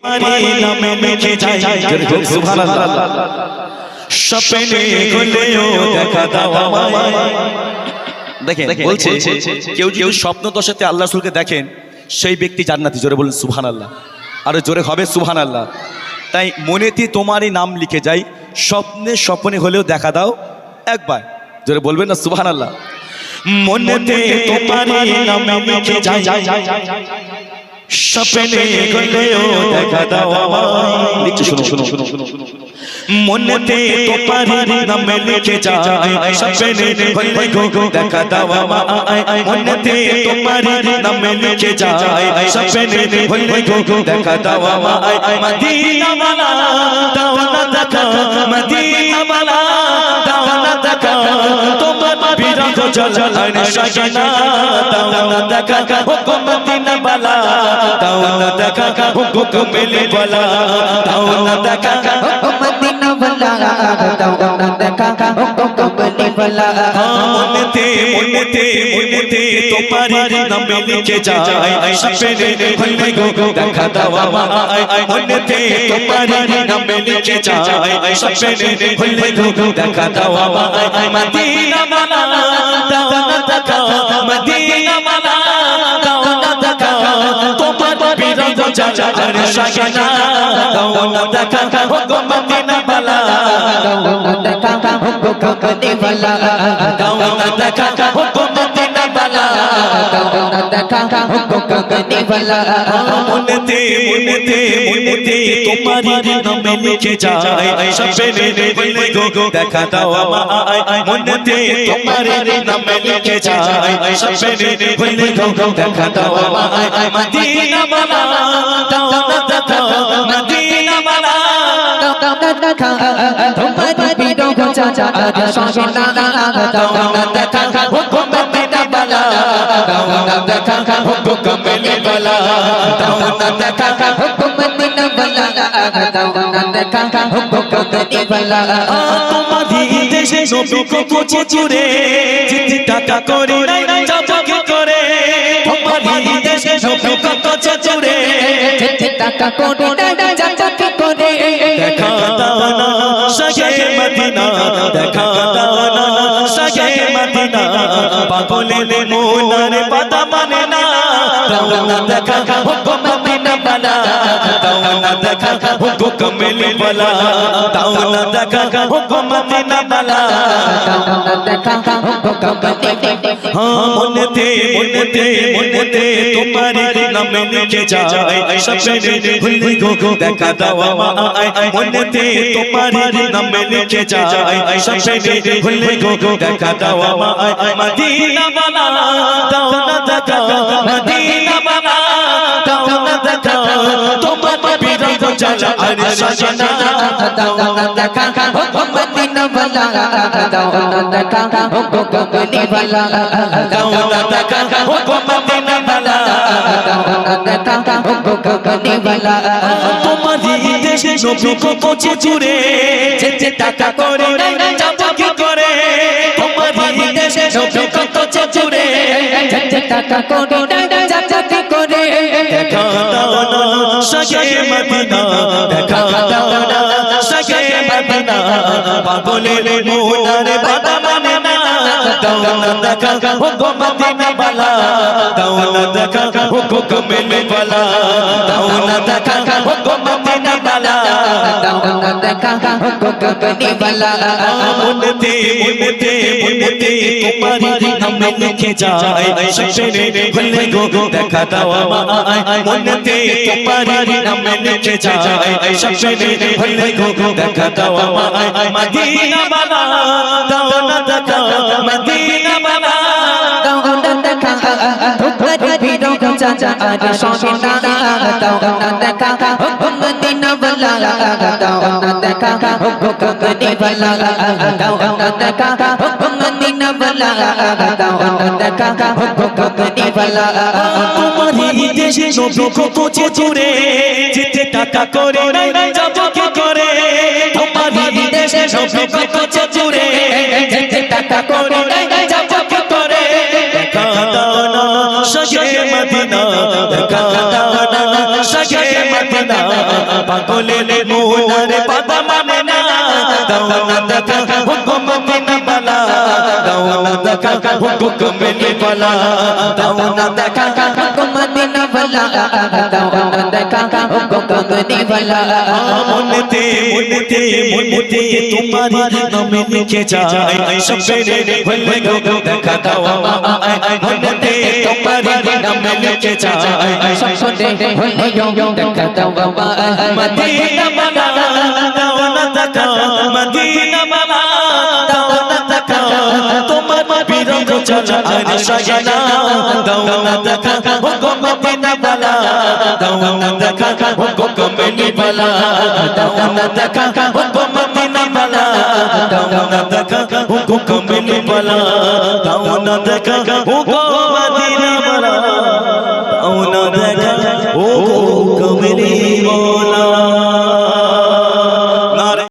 নামে লিখে যায় সুবহানাল্লাহ স্বপ্নে হলেও দেখা দাও আমায়। দেখেন বলছে কেউ যদি স্বপ্ন দশাতে আল্লাহ রাসূলকে দেখেন সেই ব্যক্তি জান্নাতি। জোরে বলেন সুবহানাল্লাহ, আরো জোরে হবে সুবহানাল্লাহ। তাই মনেতে তোমারই নাম লিখে যাই, স্বপ্নে স্বপ্নে হলেও দেখা দাও একবার। জোরে বলবেন না সুবহানাল্লাহ। মনেতে তোমারই নাম লিখে যাই, স্বপ্নে হলেও দেখা দাও আমায়। লিখছে শুনো শুনো শুনো। মনেতে তোমারই নাম লিখে যাই, স্বপ্নে হলেও দেখা দাও আমায়। মনেতে তোমারই নাম লিখে যাই, স্বপ্নে হলেও দেখা দাও আমায়। মদিনা वाला দাও না দেখা, মদিনা वाला দাও না দেখা, তোমার বিরহ জ্বালায় শাকিনা দাও না দেখা, ও মদিনা वाला দাও না দেখা, ও কমলি वाला দাও না দেখা, ও মদিনা वाला দাও না দেখা, ও কমলি वाला। মনেতে মনেতে মনেতে তোমারই নাম লিখে যাই, স্বপ্নে হলেও দেখা দাও আমায়। মনেতে তোমারই নাম লিখে যাই, স্বপ্নে হলেও দেখা দাও আমায়। মদিনা वाला দাও না দেখা, মদিনা वाला দাও না দেখা, তোমার বিরহ জ্বালায় শাকিনা দাও না দেখা, ও মদিনা वाला দাও না দেখা, ও কমলি वाला। দাও না দেখা, ও মদিনা वाला দাও না দেখা, ও কমলি वाला। মনেতে মনেতে মনেতে তোমারই নাম লিখে যাই, স্বপ্নে হলেও দেখা দাও আমায়। মনেতে তোমারই নাম লিখে যাই, স্বপ্নে হলেও দেখা দাও আমায়। মদিনা वाला দাও না দেখা, মদিনা वाला দাও না দেখা, তোমার বিরহ জ্বালায় শাকিনা দাও না দেখা, ও মদিনা वाला দাও না দেখা, ও কমলি वाला দাও না দেখা, ও মদিনা वाला দাও না দেখা, ও কমলি वाला। তোমারই দেশে নবী কত চুরে জিতি টাকা করে যাবো কি করে, তোমারই দেশে নবী কত চুরে টাকা কোটি যাচ্ছে করে, দেখা দাও না শাহে মদিনা, দেখা দাও না শাহে মদিনা, পাগলের মনের পাতা মানে না দাও না দেখা, ও মদিনা वाला দাও না দেখা, ও কমলি वाला দাও না দেখা, ও মদিনা वाला দাও না দেখা, ও কমলি। মনেতে মনেতে মনেতে তোমারই নাম লিখে যাই, স্বপ্নে হলেও দেখা দাও আমায়। মনেতে তোমারই নাম লিখে যাই, স্বপ্নে হলেও দেখা দাও আমায়। মদিনা वाला দাও না দেখা, মদিনা वाला দাও না দেখা, তোমার বিরহ জ্বালায় শাকিনা দাও না দেখা, ও মদিনা वाला দাও না দেখা, ও কমলি वाला দাও না দেখা, ও মদিনা वाला দাও না দেখা, ও কমলি वाला। তোমারই দেশে নবী কত চুরে যেতে টাকা করে যাবো কি করে, তোমারই দেশে নবী কত চুরে টাকা কোটি যাচ্ছে করে, দেখা দাও না শাহে মদিনা, দেখা দাও না শাহে মদিনা, পাগলের মনের বাধা মানে না দাও না দেখা, ও মদিনা वाला দাও না দেখা, ও কমলি वाला দাও না দেখা, ও মদিনা वाला দাও না দেখা, ও কমলি वाला। মনেতে মনেতে মনেতে তোমারই নাম লিখে যাই, স্বপ্নে হলেও দেখা দাও আমায়। মনেতে তোমারই নাম লিখে যাই, স্বপ্নে হলেও দেখা দাও আমায়। মদিনা वाला দাও না দেখা, মদিনা वाला দাও না দেখা, তোমার বিরহ জ্বালায় শাকিনা দাও না দেখা, ও মদিনা वाला দাও না দেখা, ও কমলি वाला দাও না দেখা, ও মদিনা वाला দাও না দেখা, ও কমলি वाला। তোমারই দেশে নবী কত চুরে যেতে টাকা করে যাবো কি করে, তোমারই দেশে নবী কত চুরে যেতে টাকা করে যাবো কি করে, দেখা দাও না শাহে মদিনা, দেখা দাও না শাহে মদিনা, দাও না দেখা হুকুম মদিনা বালা দাও না দেখা হুকুম মেলে বালা দাও না দেখা হুকুম মদিনা বালা দাও না দেখা হুকুম মদিনা বালা মনেতে মনেতে মনেতে তোমার নামে লিখে যায় সবেরে হলে গো দেখা দাও আমায় মনেতে তোমার নামে লিখে যায় সবেরে হলে গো দেখা দাও আমায় মদিনা বালা দাও না দেখা মদিনা বালা দাও না দেখা তোমার বিরহ চলা আর সাজানা দাও না দেখা হুকুম মদিনা বালা দাও না দেখা হুকুম মেলে বালা দাও না দেখা হুকুম মদিনা বালা দাও না দেখা হুকুম মেলে বালা দাও না দেখা হুকুম